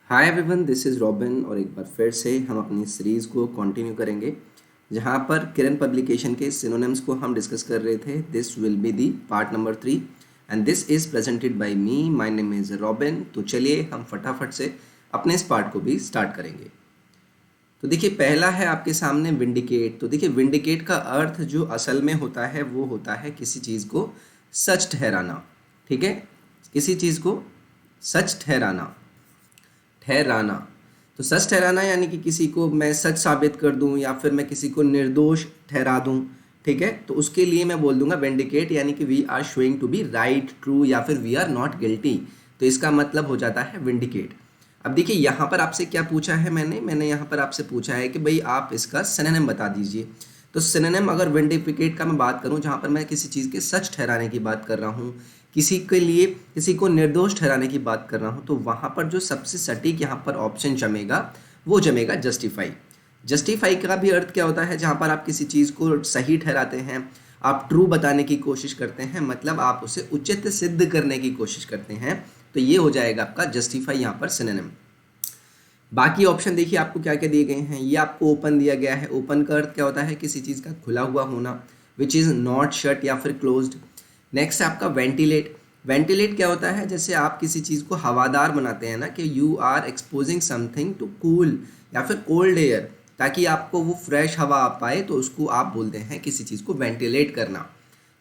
Hi everyone, this is robin और एक बार फिर से हम अपनी सीरीज़ को कंटिन्यू करेंगे जहाँ पर किरण पब्लिकेशन के सिनोनिम्स को हम डिस्कस कर रहे थे। This will be the part number 3 and this is presented by me. My name is robin. तो चलिए हम फटाफट से अपने इस पार्ट को भी स्टार्ट करेंगे। तो देखिए, पहला है आपके सामने विंडिकेट। तो देखिए, विंडिकेट का अर्थ जो असल में होता है वो होता है किसी चीज़ को सच ठहराना। ठीक है, किसी चीज़ को सच ठहराना। तो सच ठहराना यानी कि किसी को मैं सच साबित कर दूं या फिर मैं किसी को निर्दोष ठहरा दूं। ठीक है, तो उसके लिए मैं बोल दूंगा विंडिकेट, यानी कि we are showing to be right, true या फिर वी आर नॉट गिल्टी। तो इसका मतलब हो जाता है विंडिकेट। अब देखिए, यहाँ पर आपसे क्या पूछा है, मैंने यहाँ पर आपसे पूछा है कि भाई आप इसका सिनोनिम बता दीजिए। तो सिनोनिम अगर विंडिकेट का मैं बात करूँ, जहाँ पर मैं किसी चीज़ के सच ठहराने की बात कर रहा हूँ, किसी के लिए किसी को निर्दोष ठहराने की बात कर रहा हूँ, तो वहाँ पर जो सबसे सटीक यहाँ पर ऑप्शन जमेगा वो जमेगा जस्टिफाई। जस्टिफाई का भी अर्थ क्या होता है, जहाँ पर आप किसी चीज़ को सही ठहराते हैं, आप ट्रू बताने की कोशिश करते हैं, मतलब आप उसे उचित सिद्ध करने की कोशिश करते हैं। तो ये हो जाएगा आपका जस्टिफाई यहाँ पर सिनोनिम। बाकी ऑप्शन देखिए आपको क्या क्या दिए गए हैं। ये आपको ओपन दिया गया है। ओपन का अर्थ क्या होता है, किसी चीज़ का खुला हुआ होना, विच इज़ नॉट शट या फिर क्लोज्ड। नेक्स्ट है आपका वेंटिलेट। वेंटिलेट क्या होता है, जैसे आप किसी चीज़ को हवादार बनाते हैं ना, कि you are exposing something to cool या फिर कोल्ड एयर, ताकि आपको वो फ्रेश हवा आ पाए, तो उसको आप बोलते हैं किसी चीज़ को वेंटिलेट करना।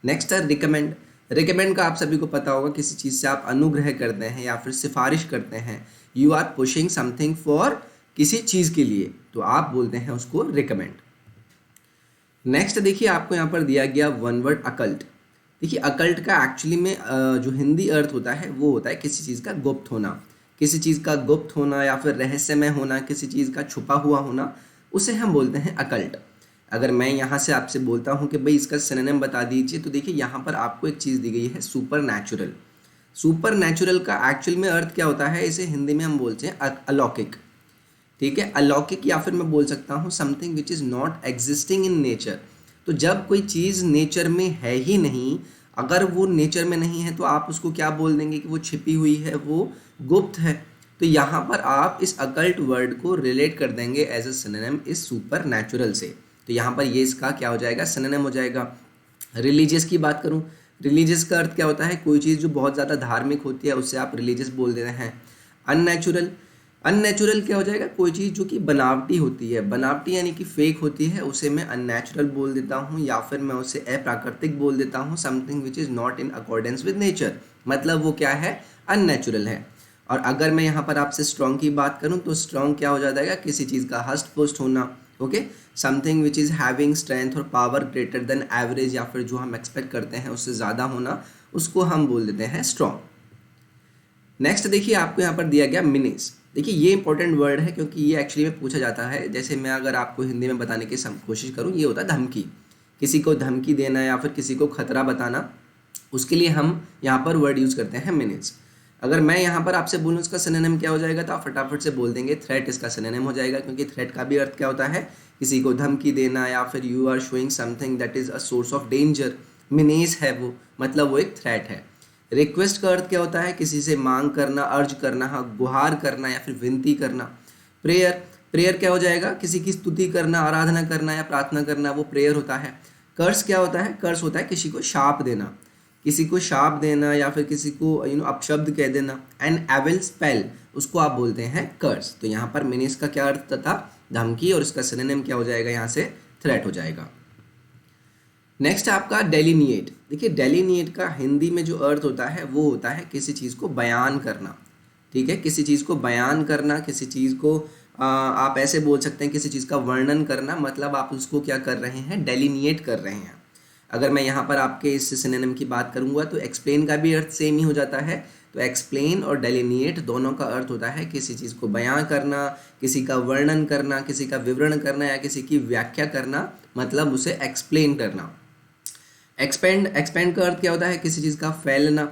नेक्स्ट है रिकमेंड। रिकमेंड का आप सभी को पता होगा, किसी चीज़ से आप अनुग्रह करते हैं या फिर सिफारिश करते हैं। You are pushing something for किसी चीज़ के लिए, तो आप बोलते हैं उसको रिकमेंड। नेक्स्ट देखिए, आपको यहाँ पर दिया गया वन वर्ड अकल्ट। देखिए, अकल्ट का एक्चुअली में जो हिंदी अर्थ होता है वो होता है किसी चीज़ का गुप्त होना। किसी चीज़ का गुप्त होना या फिर रहस्यमय होना, किसी चीज़ का छुपा हुआ होना, उसे हम बोलते हैं अकल्ट। अगर मैं यहाँ से आपसे बोलता हूँ कि भाई इसका सिनोनिम बता दीजिए, तो देखिए यहाँ पर आपको एक चीज़ दी गई है, सुपर नेचुरल। सुपर नेचुरल का एक्चुअल में अर्थ क्या होता है, इसे हिंदी में हम बोलते हैं अलौकिक। ठीक है, अलौकिक, या फिर मैं बोल सकता हूँ something which is not existing in nature. तो जब कोई चीज़ नेचर में है ही नहीं, अगर वो नेचर में नहीं है, तो आप उसको क्या बोल देंगे कि वो छिपी हुई है, वो गुप्त है। तो यहाँ पर आप इस अकल्ट वर्ड को रिलेट कर देंगे एज अ सिनोनिम इस सुपर नेचुरल से। तो यहाँ पर ये इसका क्या हो जाएगा, सिनोनिम हो जाएगा। रिलीजियस की बात करूँ, रिलीजियस का अर्थ क्या होता है, कोई चीज़ जो बहुत ज़्यादा धार्मिक होती है उससे आप रिलीजियस बोल देते हैं। अननेचुरल, अननेचुरल क्या हो जाएगा, कोई चीज़ जो कि बनावटी होती है, बनावटी यानी कि फेक होती है, उसे मैं अननेचुरल बोल देता हूँ, या फिर मैं उसे अप्राकृतिक बोल देता हूँ। Something which is not in accordance with nature, मतलब वो क्या है, अननेचुरल है। और अगर मैं यहाँ पर आपसे स्ट्रॉन्ग की बात करूँ, तो स्ट्रॉन्ग क्या हो जाएगा, किसी चीज़ का हष्ट पुष्ट होना। Okay, something which is having strength और पावर ग्रेटर देन एवरेज, या फिर जो हम एक्सपेक्ट करते हैं उससे ज़्यादा होना, उसको हम बोल देते हैं स्ट्रॉन्ग। नेक्स्ट देखिए, आपको यहाँ पर दिया गया मिनिस। देखिए, ये इंपॉर्टेंट वर्ड है क्योंकि ये एक्चुअली में पूछा जाता है। जैसे मैं अगर आपको हिंदी में बताने की कोशिश करूँ, ये होता है धमकी। किसी को धमकी देना या फिर किसी को खतरा बताना, उसके लिए हम यहाँ पर वर्ड यूज़ करते हैं मिनिस। अगर मैं यहाँ पर आपसे बोलूँ इसका सिनोनिम क्या हो जाएगा, तो आप फटाफट से बोल देंगे थ्रेट इसका सिनोनिम हो जाएगा, क्योंकि थ्रेट का भी अर्थ क्या होता है, किसी को धमकी देना या फिर you are showing something that is a source of danger. Menace है वो, मतलब वो एक थ्रेट है। रिक्वेस्ट का अर्थ क्या होता है, किसी से मांग करना, अर्ज करना, हाँ, गुहार करना या फिर विनती करना। प्रेयर, प्रेयर क्या हो जाएगा, किसी की स्तुति करना, आराधना करना या प्रार्थना करना, वो प्रेयर होता है। कर्स क्या होता है, कर्स होता है किसी को शाप देना, किसी को शाप देना या फिर किसी को अपशब्द कह देना। एंड एविल स्पेल, उसको आप बोलते हैं कर्स। तो यहाँ पर मिनिस का क्या अर्थ था, धमकी, और इसका सिनोनिम क्या हो जाएगा, यहाँ से थ्रेट हो जाएगा। नेक्स्ट है आपका डेलिनिएट। देखिए, डेलिनिएट का हिंदी में जो अर्थ होता है वो होता है किसी चीज़ को बयान करना। ठीक है, किसी चीज़ को बयान करना, किसी चीज़ को आप ऐसे बोल सकते हैं किसी चीज़ का वर्णन करना, मतलब आप उसको क्या कर रहे हैं, डेलिनिएट कर रहे हैं। अगर मैं यहाँ पर आपके इस सिनोनिम की बात करूँगा, तो एक्सप्लेन का भी अर्थ सेम ही हो जाता है। तो एक्सप्लेन और डेलिनिएट दोनों का अर्थ होता है किसी चीज़ को बयां करना, किसी का वर्णन करना, किसी का विवरण करना या किसी की व्याख्या करना, मतलब उसे एक्सप्लेन करना। एक्सपेंड, एक्सपेंड का अर्थ क्या होता है, किसी चीज़ का फैलना।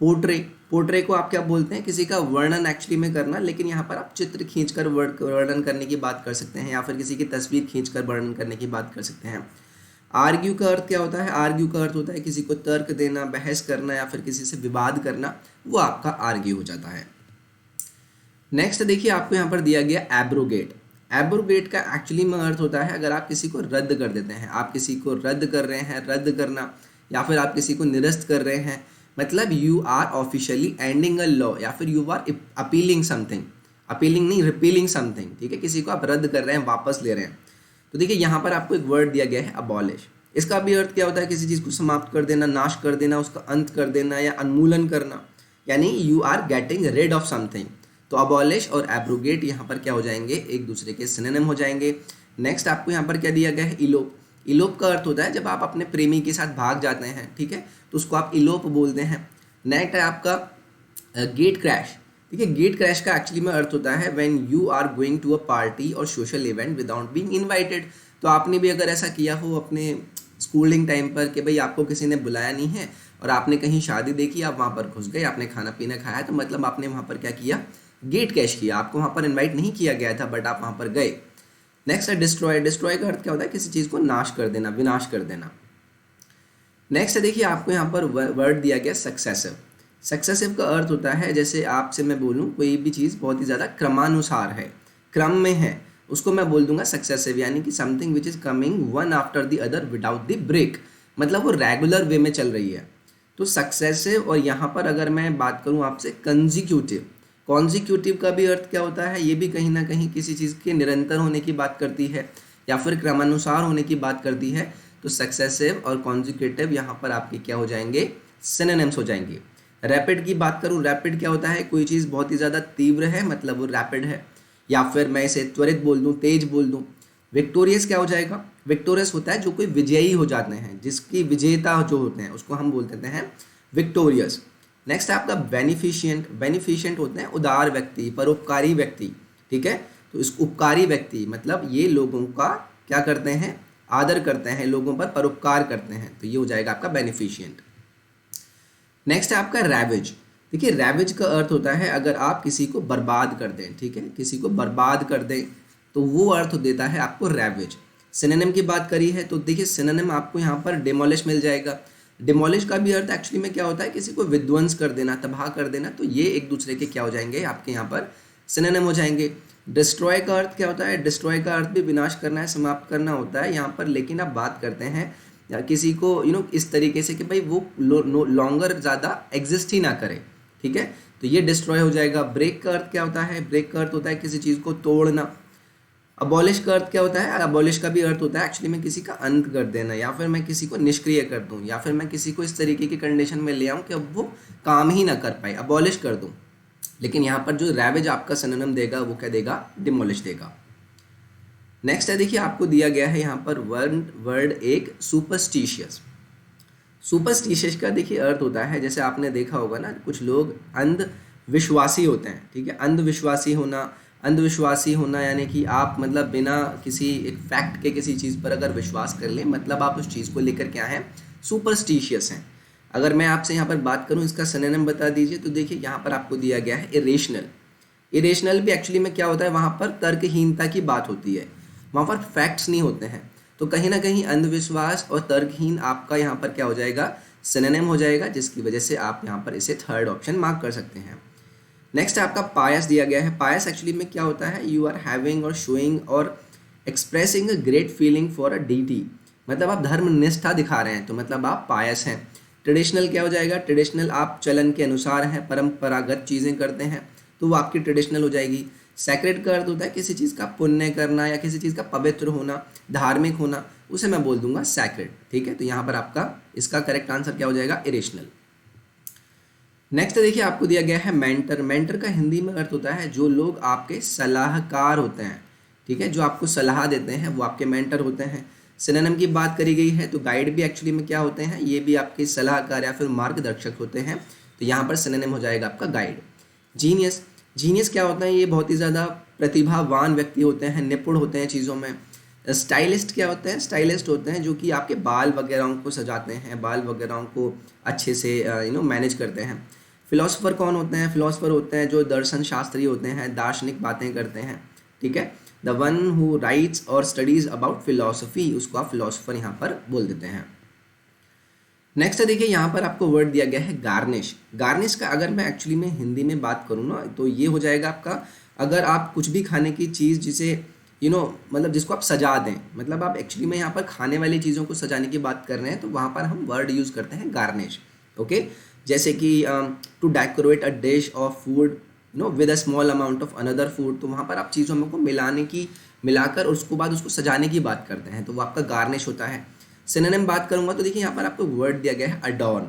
पोर्ट्रे, पोर्ट्रे को आप क्या बोलते हैं, किसी का वर्णन एक्चुअली में करना, लेकिन यहाँ पर आप चित्र खींचकर वर्णन करने की बात कर सकते हैं, या फिर किसी की तस्वीर खींचकर वर्णन करने की बात कर सकते हैं। आर्ग्यू का अर्थ क्या होता है, आर्ग्यू का अर्थ होता है किसी को तर्क देना, बहस करना या फिर किसी से विवाद करना, वो आपका आर्ग्यू हो जाता है। नेक्स्ट देखिए आपको यहाँ पर दिया गया एब्रोगेट। एब्रोगेट का एक्चुअली में अर्थ होता है अगर आप किसी को रद्द कर देते हैं, आप किसी को रद्द कर रहे हैं, रद्द करना, या फिर आप किसी को निरस्त कर रहे हैं, मतलब you are officially ending a law, या फिर you are appealing something, appealing नहीं रिपीलिंग समथिंग, ठीक है, किसी को आप रद्द कर रहे हैं, वापस ले रहे हैं। तो देखिए यहाँ पर आपको एक वर्ड दिया गया है अबॉलिश। इसका भी अर्थ क्या होता है, किसी चीज़ को समाप्त कर देना, नाश कर देना, उसका अंत कर देना या उन्मूलन करना, यानी you are getting rid of something. तो अबॉलिश और एब्रोगेट यहाँ पर क्या हो जाएंगे, एक दूसरे के सिनोनिम हो जाएंगे। नेक्स्ट आपको यहाँ पर क्या दिया गया है, इलोप। इलोप का अर्थ होता है जब आप अपने प्रेमी के साथ भाग जाते हैं, ठीक है, तो उसको आप इलोप बोलते हैं। नेक्स्ट है आपका गेट क्रैश। ठीक है, गेट क्रैश का एक्चुअली में अर्थ होता है when you are going to a party और social event without being invited. तो आपने भी अगर ऐसा किया हो अपने स्कूलिंग टाइम पर कि भाई आपको किसी ने बुलाया नहीं है और आपने कहीं शादी देखी, आप वहाँ पर घुस गए, आपने खाना पीना खाया, तो मतलब आपने वहाँ पर क्या किया, गेट क्रैश किया। आपको वहाँ पर इन्वाइट नहीं किया गया था बट आप वहाँ पर गए। नेक्स्ट है डिस्ट्रॉय। डिस्ट्रॉय का अर्थ क्या होता है, किसी चीज़ को नाश कर देना, विनाश कर देना। नेक्स्ट है देखिए आपको यहाँ पर वर्ड दिया गया सक्सेसिव। सक्सेसिव का अर्थ होता है जैसे आपसे मैं बोलूँ कोई भी चीज़ बहुत ही ज़्यादा क्रमानुसार है, क्रम में है, उसको मैं बोल दूंगा सक्सेसिव, यानी कि something which is coming one after the other without the break, मतलब वो रेगुलर वे में चल रही है। तो सक्सेसिव, और यहाँ पर अगर मैं बात करूँ आपसे कंजिक्यूटिव, कॉन्जिक्यूटिव का भी अर्थ क्या होता है, ये भी कहीं ना कहीं किसी चीज़ के निरंतर होने की बात करती है या फिर क्रमानुसार होने की बात करती है। तो सक्सेसिव और कॉन्जिक्यूटिव यहाँ पर आपके क्या हो जाएंगे, सिनोनिम्स हो जाएंगे। रैपिड की बात करूँ, रैपिड क्या होता है, कोई चीज़ बहुत ही ज़्यादा तीव्र है, मतलब वो रैपिड है, या फिर मैं इसे त्वरित बोल दूँ, तेज बोल दूँ। विक्टोरियस क्या हो जाएगा, विक्टोरियस होता है जो कोई विजयी हो जाते हैं, जिसकी विजेता जो होते हैं उसको हम बोल देते हैं विक्टोरियस। नेक्स्ट है आपका बेनिफिशिएंट। बेनिफिशिएंट होते हैं उदार व्यक्ति, परोपकारी व्यक्ति, ठीक है। तो इस उपकारी व्यक्ति मतलब ये लोगों का क्या करते हैं, आदर करते हैं, लोगों पर परोपकार करते हैं, तो ये हो जाएगा आपका बेनिफिशिएंट। नेक्स्ट है आपका रैवेज। देखिए रैवेज का अर्थ होता है अगर आप किसी को बर्बाद कर दें, ठीक है, किसी को बर्बाद कर दें, तो वो अर्थ देता है आपको रैवेज। सिनोनिम की बात करी है तो देखिए सिनोनिम आपको यहाँ पर डिमोलिश मिल जाएगा। डिमोलिश का भी अर्थ एक्चुअली में क्या होता है, किसी को विध्वंस कर देना, तबाह कर देना, तो ये एक दूसरे के क्या हो जाएंगे, आपके यहाँ पर सिनोनिम हो जाएंगे। डिस्ट्रॉय का अर्थ क्या होता है, डिस्ट्रॉय का अर्थ भी विनाश करना है, समाप्त करना होता है यहाँ पर, लेकिन आप बात करते हैं या किसी को इस तरीके से कि भाई वो नो लॉन्गर ज़्यादा एग्जिस्ट ही ना करे, ठीक है, तो ये डिस्ट्रॉय हो जाएगा। ब्रेक का अर्थ क्या होता है, ब्रेक का अर्थ होता है किसी चीज़ को तोड़ना। अबॉलिश का अर्थ क्या होता है, अबॉलिश का भी अर्थ होता है एक्चुअली में किसी का अंत कर देना, या फिर मैं किसी को निष्क्रिय कर दूं, या फिर मैं किसी को इस तरीके की कंडीशन में ले आऊं कि अब वो काम ही ना कर पाए, अबॉलिश कर दूं। लेकिन यहाँ पर जो रैवेज आपका सिनोनिम देगा वो क्या देगा, डिमोलिश देगा। नेक्स्ट है देखिए आपको दिया गया है यहाँ पर वर्ड एक सुपरस्टिशियस। सुपरस्टिशियस का देखिए अर्थ होता है जैसे आपने देखा होगा ना, कुछ लोग अंधविश्वासी होते हैं, ठीक है, अंधविश्वासी होना यानी कि आप मतलब बिना किसी एक फैक्ट के किसी चीज़ पर अगर विश्वास कर लें, मतलब आप उस चीज़ को लेकर क्या हैं, सुपरस्टिशियस हैं। अगर मैं आपसे यहाँ पर बात करूँ इसका सिनोनिम बता दीजिए, तो देखिए यहाँ पर आपको दिया गया है इरेशनल। इरेशनल भी एक्चुअली में क्या होता है, वहाँ पर तर्कहीनता की बात होती है, वहाँ पर फैक्ट्स नहीं होते हैं। तो कहीं ना कहीं अंधविश्वास और तर्कहीन आपका यहाँ पर क्या हो जाएगा, सिनोनिम हो जाएगा, जिसकी वजह से आप यहाँ पर इसे थर्ड ऑप्शन मार्क कर सकते हैं। नेक्स्ट आपका पायस दिया गया है। पायस एक्चुअली में क्या होता है, यू आर हैविंग और शोइंग और expressing a great feeling for a deity, मतलब आप धर्म निष्ठा दिखा रहे हैं, तो मतलब आप पायस हैं। ट्रेडिशनल क्या हो जाएगा, ट्रेडिशनल आप चलन के अनुसार हैं, परंपरागत चीज़ें करते हैं, तो वो आपकी ट्रेडिशनल हो जाएगी। सैक्रेड का अर्थ होता है किसी चीज़ का पुण्य करना या किसी चीज़ का पवित्र होना, धार्मिक होना, उसे मैं बोल दूंगा सैक्रेड, ठीक है। तो यहाँ पर आपका इसका करेक्ट आंसर क्या हो जाएगा, इरेशनल। नेक्स्ट देखिए आपको दिया गया है मेंटर। मेंटर का हिंदी में अर्थ होता है जो लोग आपके सलाहकार होते हैं, ठीक है, जो आपको सलाह देते हैं वो आपके मेंटर होते हैं। सिनोनिम की बात करी गई है तो गाइड भी एक्चुअली में क्या होते हैं, ये भी आपके सलाहकार या फिर मार्गदर्शक होते हैं, तो यहाँ पर सिनोनिम हो जाएगा आपका गाइड। जीनियस। जीनियस क्या होता है, ये बहुत ही ज़्यादा प्रतिभावान व्यक्ति होते हैं, निपुण होते हैं चीज़ों में। स्टाइलिस्ट क्या होते हैं, स्टाइलिस्ट होते हैं जो कि आपके बाल वगैरह को सजाते हैं, बाल वगैरह को अच्छे से मैनेज करते हैं। फिलोसोफर कौन होते हैं, फिलोसोफर होते हैं जो दर्शन शास्त्री होते हैं, दार्शनिक बातें करते हैं, ठीक है। द वन हु राइट्स और स्टडीज अबाउट फिलोसफी, उसको आप फिलोसोफर यहाँ पर बोल देते हैं। नेक्स्ट देखिए यहाँ पर आपको वर्ड दिया गया है गार्निश। गार्निश का अगर मैं एक्चुअली में हिंदी में बात करूँ ना तो ये हो जाएगा आपका, अगर आप कुछ भी खाने की चीज़ जिसे मतलब जिसको आप सजा दें, मतलब आप एक्चुअली में यहाँ पर खाने वाली चीज़ों को सजाने की बात कर रहे हैं तो वहाँ पर हम वर्ड यूज़ करते हैं गार्निश। ओके, जैसे कि to decorate a dish of food with a small amount of another food, तो वहाँ पर आप चीज़ों को मिलाकर उसको बाद उसको सजाने की बात करते हैं तो वो आपका गार्निश होता है। सिनोनिम बात करूंगा तो देखिए यहाँ पर आपको वर्ड दिया गया है अडॉर्न।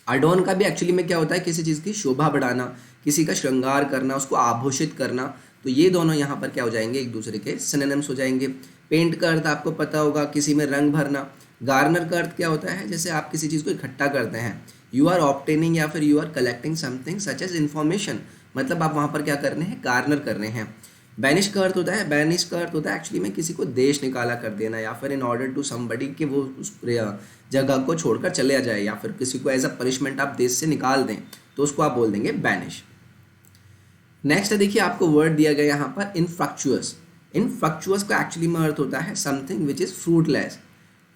अडॉर्न का भी एक्चुअली में क्या होता है, किसी चीज़ की शोभा बढ़ाना, किसी का श्रृंगार करना, उसको आभूषित करना। तो ये दोनों यहाँ पर क्या हो जाएंगे, एक दूसरे के सिनोनिम्स हो जाएंगे। पेंट का अर्थ आपको पता होगा, किसी में रंग भरना। गार्नर का अर्थ क्या होता है, जैसे आप किसी चीज़ को इकट्ठा करते हैं। यू आर ऑब्टेनिंग या फिर you are collecting something such as information, मतलब आप वहाँ पर क्या कर रहे हैं, गार्नर कर रहे हैं। बैनिश का अर्थ होता है, बैनिश का अर्थ होता है एक्चुअली में किसी को देश निकाला कर देना, या फिर इन ऑर्डर टू समबडी कि वो उस जगह को छोड़कर चले जाए, या फिर किसी को एज अ पनिशमेंट आप देश से निकाल दें तो उसको आप बोल देंगे बैनिश। नेक्स्ट देखिए आपको वर्ड दिया गया यहाँ पर इनफ्रक्चुअस। इनफ्रक्चुअस का एक्चुअली में अर्थ होता है something which is fruitless.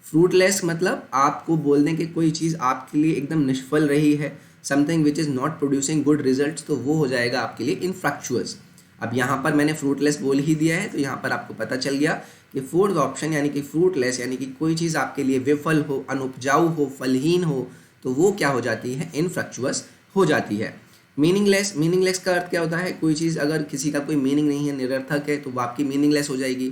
Fruitless मतलब आपको बोल दें कि कोई चीज़ आपके लिए एकदम निष्फल रही है, something which is not producing good results, तो वो हो जाएगा आपके लिए इनफ्रक्चुअस। अब यहाँ पर मैंने फ्रूटलेस बोल ही दिया है तो यहाँ पर आपको पता चल गया कि फोर्थ ऑप्शन यानी कि फ्रूटलेस यानी कि कोई चीज़ आपके लिए विफल हो, अनुपजाऊ हो, फलहीन हो, तो वो क्या हो जाती है, इनफ्रक्चुअस हो जाती है। मीनिंगलेस, मीनिंगलेस का अर्थ क्या होता है, कोई चीज़ अगर किसी का कोई मीनिंग नहीं है, निरर्थक है, तो वो आपकी मीनिंगलेस हो जाएगी।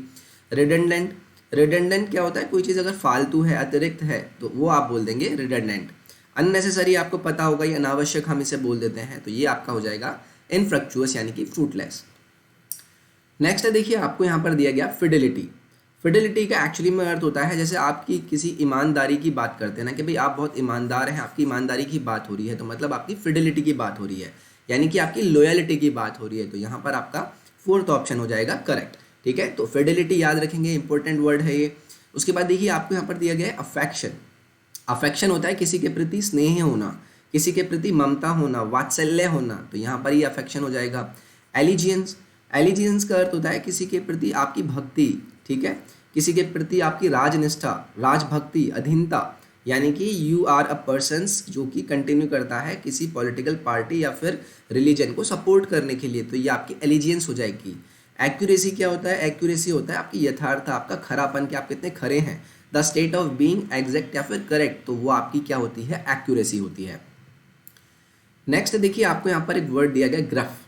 रिडंडेंट, रिडंडेंट क्या होता है, कोई चीज़ अगर फालतू है, अतिरिक्त है, तो वो आप बोल देंगे रिडंडेंट। अननेसेसरी आपको पता होगा, ये अनावश्यक हम इसे बोल देते हैं, तो ये आपका हो जाएगा इनफ्रक्चुअस यानी कि फ्रूटलेस। नेक्स्ट देखिए आपको यहाँ पर दिया गया फिडेलिटी। फिडेलिटी का एक्चुअली में अर्थ होता है, जैसे आपकी किसी ईमानदारी की बात करते हैं ना कि भाई आप बहुत ईमानदार हैं, आपकी ईमानदारी की बात हो रही है, तो मतलब आपकी फिडेलिटी की बात हो रही है, यानी कि आपकी लॉयल्टी की बात हो रही है, तो यहाँ पर आपका फोर्थ ऑप्शन हो जाएगा करेक्ट। ठीक है, तो फिडेलिटी याद रखेंगे, इंपॉर्टेंट वर्ड है ये। उसके बाद देखिए आपको यहाँ पर दिया गया है अफेक्शन। अफेक्शन होता है किसी के प्रति स्नेह होना, किसी के प्रति ममता होना, वात्सल्य होना, तो यहाँ पर ये अफेक्शन हो जाएगा। एलिजियंस, एलिजियंस का अर्थ होता है किसी के प्रति आपकी भक्ति, ठीक है, किसी के प्रति आपकी राजनिष्ठा, राजभक्ति, अधीनता, यानी कि यू आर अ पर्सन जो कि कंटिन्यू करता है किसी पॉलिटिकल पार्टी या फिर रिलीजन को सपोर्ट करने के लिए, तो ये आपकी एलिजियंस हो जाएगी। एक्यूरेसी क्या होता है, एक्यूरेसी होता है आपकी यथार्थ, आपका खरापन, कि आप कितने खरे हैं, the state of being exact या फिर करेक्ट, तो वो आपकी क्या होती है, एक्यूरेसी होती है। नेक्स्ट देखिए आपको यहाँ पर एक वर्ड दिया गया ग्रफ।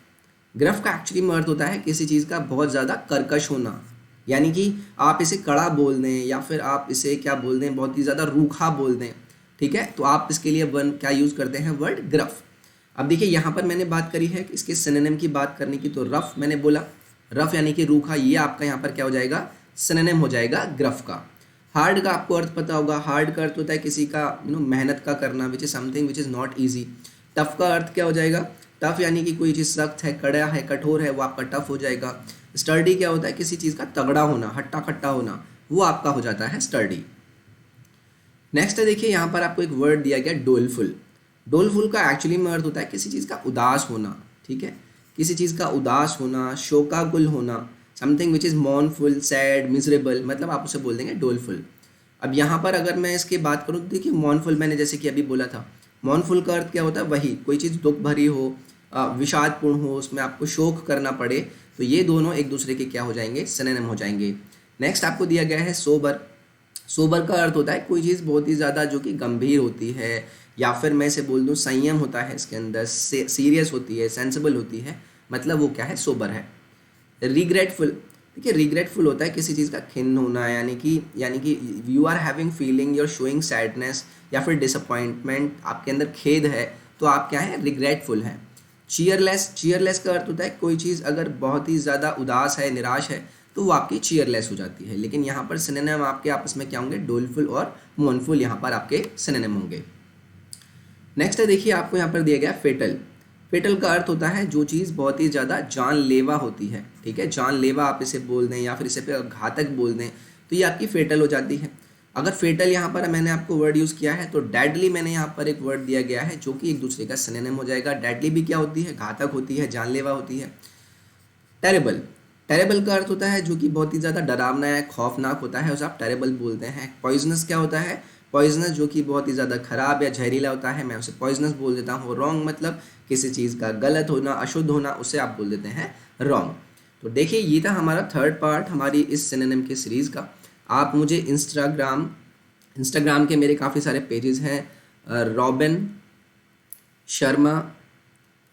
ग्रफ का एक्चुअली में अर्थ होता है किसी चीज़ का बहुत ज़्यादा कर्कश होना, यानी कि आप इसे कड़ा बोल दें या फिर आप इसे क्या बोल दें, बहुत ही ज़्यादा रूखा बोल दें। ठीक है, तो आप इसके लिए वन क्या यूज़ करते हैं, वर्ड ग्रफ। अब देखिए यहाँ पर मैंने बात करी है इसके सिनोनिम की बात करने की, तो रफ मैंने बोला, रफ यानी कि रूखा, ये आपका यहाँ पर क्या हो जाएगा, सिनोनिम हो जाएगा ग्रफ का। हार्ड का आपको अर्थ पता होगा, हार्ड का अर्थ होता है किसी का मेहनत का करना, which is something which is not easy. Tough का अर्थ क्या हो जाएगा, टफ यानी कि कोई चीज़ सख्त है, कड़ा है, कठोर है, वो आपका टफ हो जाएगा। स्टर्डी क्या होता है, किसी चीज़ का तगड़ा होना, हट्टा कट्टा होना, वो आपका हो जाता है स्टर्डी। नेक्स्ट देखिए यहाँ पर आपको एक वर्ड दिया गया डोलफुल। डोलफुल का एक्चुअली में अर्थ होता है किसी चीज़ का उदास होना, ठीक है, किसी चीज़ का उदास होना, शोकाकुल होना, something which is मॉर्नफुल, sad, miserable, मतलब आप उसे बोल देंगे डोलफुल। अब यहाँ पर अगर मैं इसकी बात करूँ तो देखिए मॉर्नफुल मैंने जैसे कि अभी बोला था, मॉर्नफुल का अर्थ क्या होता है, वही कोई चीज़ दुख भरी हो, विषादपूर्ण हो, उसमें आपको शोक करना पड़े, तो ये दोनों एक दूसरे के क्या हो जाएंगे, सिनोनिम हो जाएंगे। नेक्स्ट आपको दिया गया है सोबर। सोबर का अर्थ होता है कोई चीज़ बहुत ही ज़्यादा जो कि गंभीर होती है, या फिर मैं इसे बोल दूँ संयम होता है इसके अंदर, सीरियस होती है, सेंसिबल होती है, मतलब वो क्या है, सोबर है। रिग्रेटफुल, देखिए रिग्रेटफुल होता है किसी चीज़ का खिन्न होना, यानी कि you are having feeling, you are showing sadness या फिर डिसअपॉइंटमेंट, आपके अंदर खेद है, तो आप क्या है, रिग्रेटफुल हैं। चीयरलेस, चीयरलेस का अर्थ होता है कोई चीज़ अगर बहुत ही ज़्यादा उदास है, निराश है, तो वो आपकी चीयरलेस हो जाती है। लेकिन यहाँ पर सिनोनिम आपके आपस में क्या होंगे, डोलफुल और मोर्नफुल यहाँ पर आपके सिनोनिम होंगे। नेक्स्ट है देखिए आपको यहाँ पर दिया गया फेटल। फेटल का अर्थ होता है जो चीज़ बहुत ही ज़्यादा जानलेवा होती है, ठीक है, जानलेवा आप इसे बोल दें या फिर इसे पे घातक बोल दें, तो ये आपकी फेटल हो जाती है। अगर फेटल यहाँ पर मैंने आपको वर्ड यूज़ किया है, तो डेडली मैंने यहाँ पर एक वर्ड दिया गया है जो कि एक दूसरे का सिनोनिम हो जाएगा। डेडली भी क्या होती है, घातक होती है, जानलेवा होती है। टेरेबल, टेरेबल का अर्थ होता है जो कि बहुत ही ज़्यादा डरावना है, खौफनाक होता है, उसे आप टेरेबल बोलते हैं। पॉइजनस क्या होता है, पॉइजनस जो कि बहुत ही ज़्यादा ख़राब या जहरीला होता है, मैं उसे पॉइजनस बोल देता हूँ। रॉन्ग मतलब किसी चीज़ का गलत होना, अशुद्ध होना, उसे आप बोल देते हैं रॉन्ग। तो देखिए ये था हमारा थर्ड पार्ट हमारी इस सिनोनिम की सीरीज़ का। आप मुझे इंस्टाग्राम के मेरे काफ़ी सारे पेजेस हैं, रॉबिन शर्मा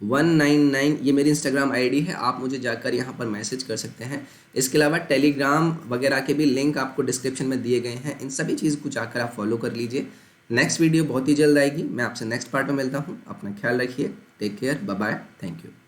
199 ये मेरी इंस्टाग्राम आईडी है, आप मुझे जाकर यहाँ पर मैसेज कर सकते हैं। इसके अलावा टेलीग्राम वगैरह के भी लिंक आपको डिस्क्रिप्शन में दिए गए हैं, इन सभी चीज़ को जाकर आप फॉलो कर लीजिए। नेक्स्ट वीडियो बहुत ही जल्द आएगी, मैं आपसे नेक्स्ट पार्ट में मिलता हूँ। अपना ख्याल रखिए, take care, bye bye, thank you.